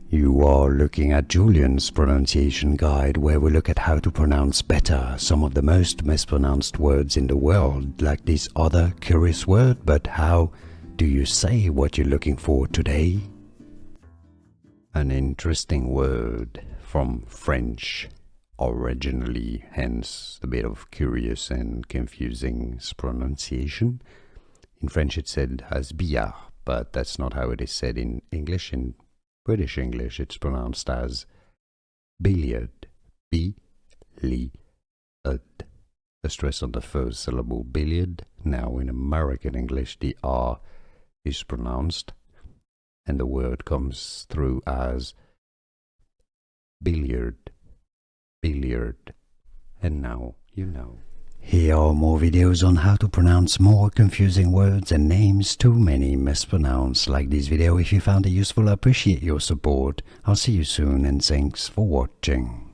You are looking at Julian's pronunciation guide, where we look at how to pronounce better some of the most mispronounced words in the world, like this other curious word. But how do you say what you're looking for today? An interesting word from French originally, hence the bit of curious and confusing pronunciation. In French it's said as billard, but that's not how it is said in English. In British English it's pronounced as billiard, B-Li-Ud. The stress on the first syllable billiard. Now in American English the R is pronounced and the word comes through as billiard, billiard, and now you know. Here are more videos on how to pronounce more confusing words and names too many mispronounced. Like this video if you found it useful. I appreciate your support. I'll see you soon and thanks for watching.